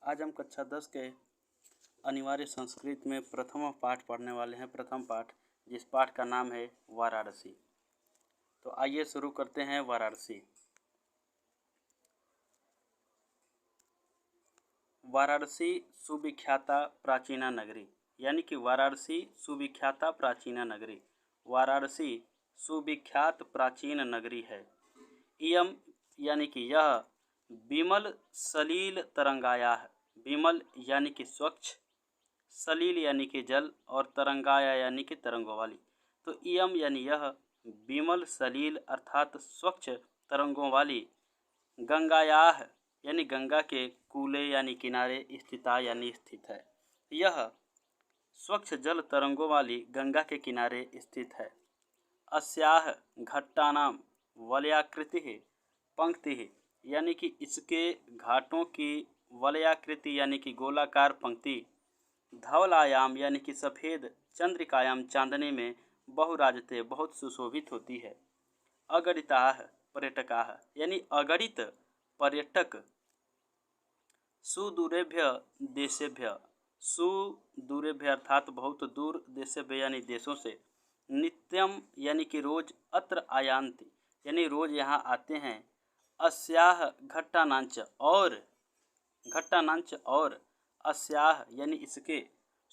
आज हम कक्षा 10 के अनिवार्य संस्कृत में प्रथम पाठ पढ़ने वाले हैं। प्रथम पाठ, जिस पाठ का नाम है वाराणसी। तो आइए शुरू करते हैं। वाराणसी। वाराणसी सुविख्याता प्राचीना नगरी, यानी कि वाराणसी सुविख्याता प्राचीना नगरी। वाराणसी सुविख्यात प्राचीन नगरी है। इयम यानी कि यह विमल सलील तरंगाया है। विमल यानी कि स्वच्छ, सलील यानी कि जल, और तरंगाया यानी कि तरंगों वाली। तो इयम यानी यह विमल सलील अर्थात स्वच्छ तरंगों वाली गंगायाह यानी गंगा के कूले यानी किनारे स्थिता यानी स्थित है। यह स्वच्छ जल तरंगों वाली गंगा के किनारे स्थित है। अस्याह घट्टानाम वलयाकृति पंक्ति यानी कि इसके घाटों की वलयाकृति यानी कि गोलाकार पंक्ति, धवलायाम यानी कि सफ़ेद, चंद्रिकायाम चांदने में बहुराजते बहुत सुशोभित होती है। अगणिताः पर्यटकाः यानी अगणित पर्यटक सुदूरेभ्य देशेभ्य, सुदूरेभ्य अर्थात बहुत दूर, देशेभ्य यानी देशों से, नित्यम यानी कि रोज, अत्र आयांति यानी रोज यहाँ आते हैं। अस्याह घट्टानांच और अस्याह यानी इसके,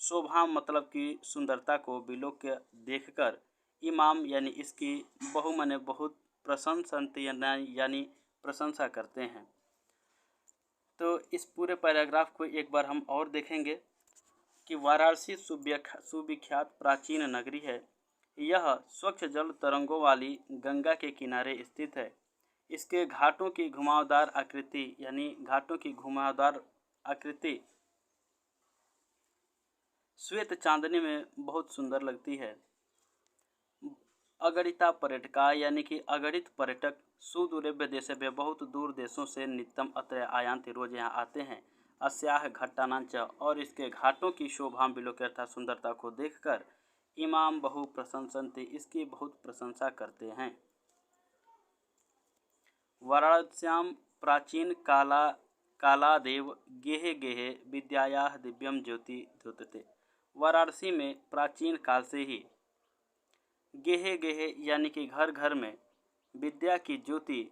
शोभा मतलब कि सुंदरता को, विलोक्य देखकर, इमाम यानी इसकी, बहु माने बहुत, प्रशंसन्ति यानी प्रशंसा करते हैं। तो इस पूरे पैराग्राफ को एक बार हम और देखेंगे कि वाराणसी सुविख्यात प्राचीन नगरी है। यह स्वच्छ जल तरंगों वाली गंगा के किनारे स्थित है। इसके घाटों की घुमावदार आकृति यानी घाटों की घुमावदार आकृति श्वेत चांदनी में बहुत सुंदर लगती है। अगणिता पर्यटका यानी कि अगणित पर्यटक सुदूरेभ्य देशेभ्य बहुत दूर देशों से, नित्यम अत्र आयांति रोज यहाँ आते हैं। अस्याह घट्टानांच और इसके घाटों की शोभा विलोक्य अर्थात सुंदरता को देखकर, इमाम बहु प्रशंसन्ति इसकी बहुत प्रशंसा करते हैं। वाराणस्याम प्राचीन कालादेव गेहे गेहे विद्यायाः दिव्यम ज्योति द्योतते। वाराणसी में प्राचीन काल से ही गेहे गेहे यानी कि घर घर में विद्या की ज्योति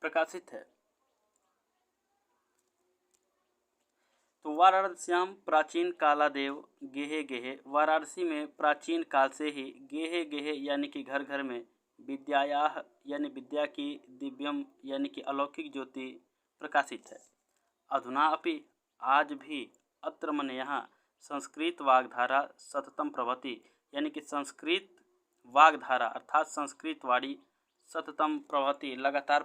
प्रकाशित है। तो वाराणस्याम प्राचीन कालादेव गेहे गेहे, वाराणसी में प्राचीन काल से ही गेहे गेहे यानी कि घर घर में, विद्यायाः यानी विद्या की, दिव्यम यानी कि अलौकिक ज्योति प्रकाशित है। अधुना अपि आज भी, अत्र मन यहाँ, संस्कृत वाग्धारा सततम प्रवहति यानी कि संस्कृत वाग्धारा अर्थात संस्कृत वाणी सततम प्रवहति लगातार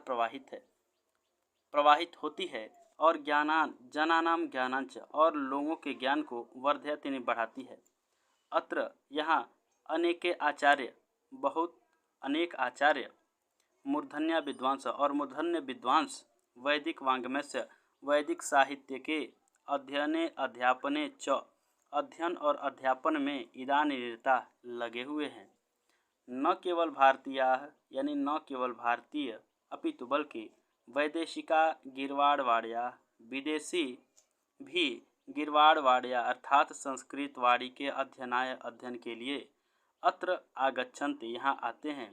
प्रवाहित होती है। और जनानाम ज्ञानांच और लोगों के ज्ञान को वर्धयति बढ़ाती है। अत्र यहाँ अनेक आचार्य मूर्धन्य विद्वांस और मूर्धन्य विद्वांस वैदिक वाङ्मय से, वैदिक साहित्य के अध्ययन और अध्यापन में इदानीरता लगे हुए हैं। न केवल भारतीय यानी न केवल भारतीय, अपितु बल्कि वैदेशिका गिरवाड़वाड़िया, विदेशी भी गिरवाड़वाड़िया अर्थात संस्कृत वाणी के अध्ययन के लिए अत्र आगच्छन्ति यहाँ आते हैं।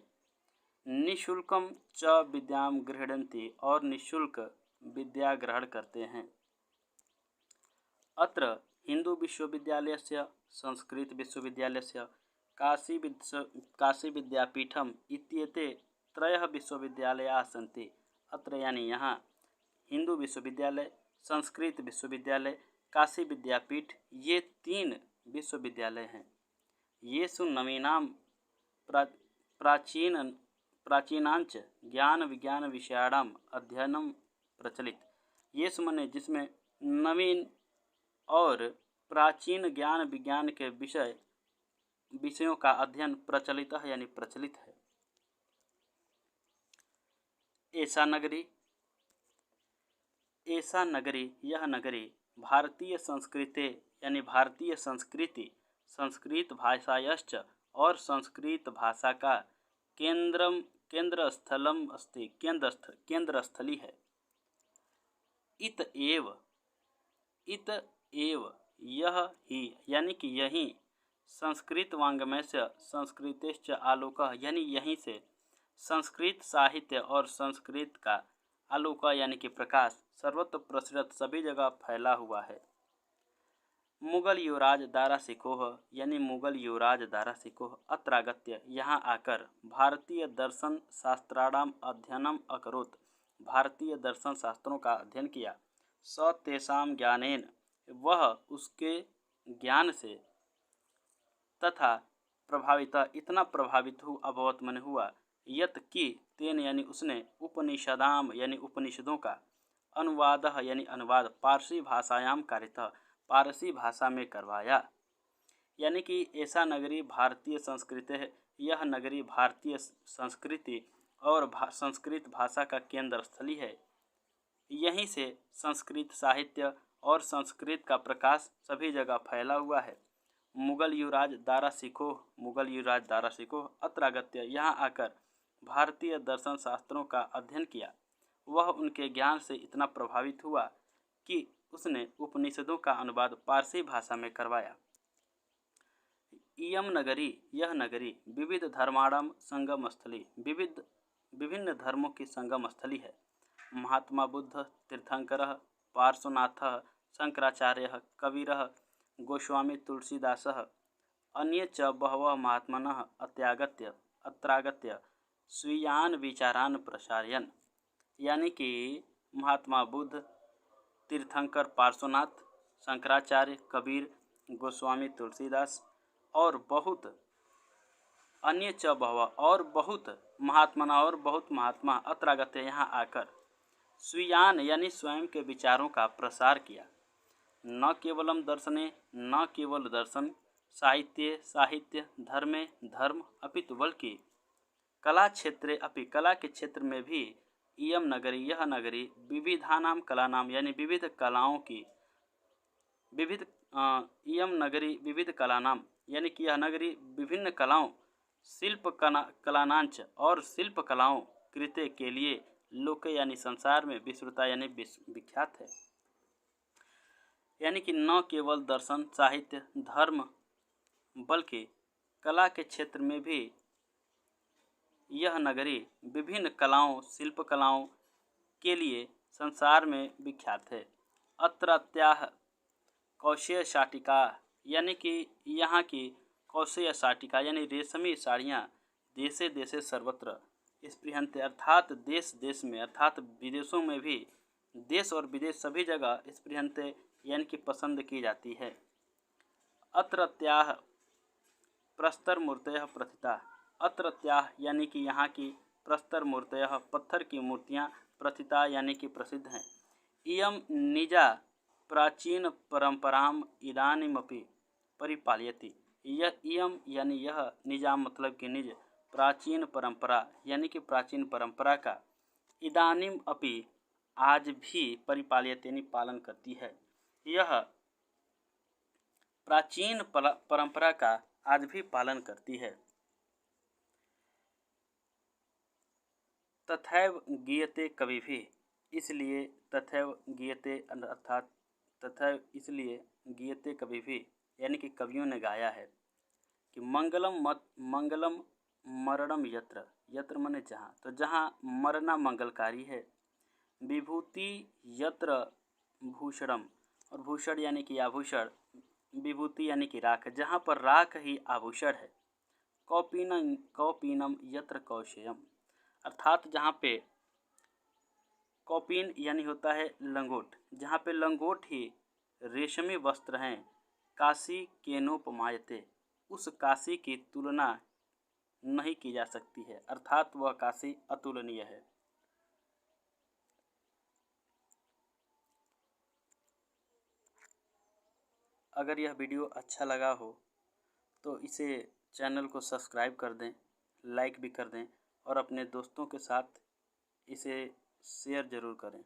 निःशुल्कम च विद्याम गृह्णन्ति और निःशुल्क विद्या ग्रहण करते हैं। अत्र हिंदू विश्वविद्यालयस्य, संस्कृत विश्वविद्यालयस्य, काशी विद्यापीठम इत्येते त्रयः विश्वविद्यालयाः सन्ति। अत्र यानी यहाँ हिंदू विश्वविद्यालय, संस्कृत विश्वविद्यालय, काशी विद्यापीठ, ये 3 विश्वविद्यालय हैं। येषु नवीनां प्राचीनांच ज्ञान विज्ञान विषयाणाम अध्ययनम प्रचलित। येषु मने जिसमें नवीन और प्राचीन ज्ञान विज्ञान के विषयों का अध्ययन प्रचलित है यानी प्रचलित है। ऐसा नगरी यह नगरी भारतीय संस्कृति यानी भारतीय संस्कृति, संस्कृत भाषायश्च और संस्कृत भाषा का केंद्रस्थलम अस्ति, केंद्रस्थली है। इत एव यह ही यानी कि यही संस्कृत वाङ्मय से संस्कृतेश्च आलोकः यानी यहीं से संस्कृत साहित्य और संस्कृत का आलोक यानी कि प्रकाश सर्वत्र प्रसृत सभी जगह फैला हुआ है। मुगल युवराज दारा शिकोह यानी मुगल युवराज दारा शिकोह अत्रागत्य यहाँ आकर भारतीय दर्शन शास्त्राणाम अध्ययनम अकरोत् भारतीय दर्शन शास्त्रों का अध्ययन किया। स तेषां ज्ञानेन वह उसके ज्ञान से तथा प्रभावित इतना प्रभावित अभवत मन हुआ यत कि तेन यानी उसने उपनिषदाम यानी उपनिषदों का अनुवाद यानी अनुवाद पारसी भाषायाम कारितः पारसी भाषा में करवाया। यानी कि ऐसा नगरी भारतीय संस्कृति है, यह नगरी भारतीय संस्कृति और संस्कृत भाषा का केंद्र स्थली है। यहीं से संस्कृत साहित्य और संस्कृत का प्रकाश सभी जगह फैला हुआ है। मुगल युवराज दारा शिकोह अत्रागत्य यहाँ आकर भारतीय दर्शन शास्त्रों का अध्ययन किया। वह उनके ज्ञान से इतना प्रभावित हुआ कि उसने उपनिषदों का अनुवाद पारसी भाषा में करवाया। इयम नगरी यह नगरी विविध धर्माणाम संगम स्थली विभिन्न धर्मों की संगम स्थली है। महात्मा बुद्ध तीर्थंकरः पार्श्वनाथः शंकराचार्यः कबीरः गोस्वामी तुलसीदासः अन्ये च बहवः महात्मनः अत्रागत्य स्वीयान विचारान प्रसारयन् यानी कि महात्मा बुद्ध तीर्थंकर पार्श्वनाथ शंकराचार्य कबीर गोस्वामी तुलसीदास और बहुत अन्य च बहवः और बहुत महात्मा अत्रागत्य यहाँ आकर स्वीयान यानी स्वयं के विचारों का प्रसार किया। न केवलम दर्शने न केवल दर्शन साहित्य धर्मे धर्म अपितु बल्कि कला क्षेत्रे अपि कला के क्षेत्र में भी इयम नगरी यह नगरी विविधानाम कलानाम यानी विविध कलाओं की इयम नगरी विविध कलानाम यानी कि यह नगरी विभिन्न कलाओं शिल्प कलानांच और शिल्प कलाओं कृत्य के लिए लोके यानी संसार में विश्रुता यानी विख्यात है। यानी कि न केवल दर्शन साहित्य धर्म बल्कि कला के क्षेत्र में भी यह नगरी विभिन्न कलाओं शिल्प कलाओं के लिए संसार में विख्यात है। अत्रत्याह कौशेय शाटिका यानी कि यहाँ की कौशेय शाटिका यानी रेशमी साड़ियाँ देशे देशे सर्वत्र स्पृहन्ते अर्थात देश देश में अर्थात विदेशों में भी देश और विदेश सभी जगह स्पृहन्ते यानी कि पसंद की जाती है। अत्रत्याह प्रस्तर मूर्तयः प्रथिता अत्रत्याह यानी कि यहाँ की प्रस्तर मूर्तयः पत्थर की मूर्तियाँ प्रथिता यानी कि प्रसिद्ध हैं। इयम निजा प्राचीन परंपराम इदानीमपि परिपालयति यह इयम यानी यह निजाम मतलब कि निज प्राचीन परंपरा यानी कि प्राचीन परंपरा का इदानीम अपि आज भी परिपालयति यानी पालन करती है। यह प्राचीन परंपरा का आज भी पालन करती है। तथैव गीयते कवि भी इसलिए तथैव गीयते अर्थात तथैव इसलिए गीयते कवि भी यानी कि कवियों ने गाया है कि मंगलम मरणम यत्र मने जहाँ तो जहाँ मरना मंगलकारी है। विभूति यत्र भूषणम और भूषण यानी कि आभूषण विभूति यानी कि राख जहाँ पर राख ही आभूषण है। कौपीनम यत्र कौशेयम अर्थात जहाँ पे कौपीन यानी होता है लंगोट जहाँ पे लंगोट ही रेशमी वस्त्र हैं। काशी केनोपमायते उस काशी की तुलना नहीं की जा सकती है अर्थात वह काशी अतुलनीय है। अगर यह वीडियो अच्छा लगा हो तो इसे चैनल को सब्सक्राइब कर दें, लाइक भी कर दें और अपने दोस्तों के साथ इसे शेयर ज़रूर करें।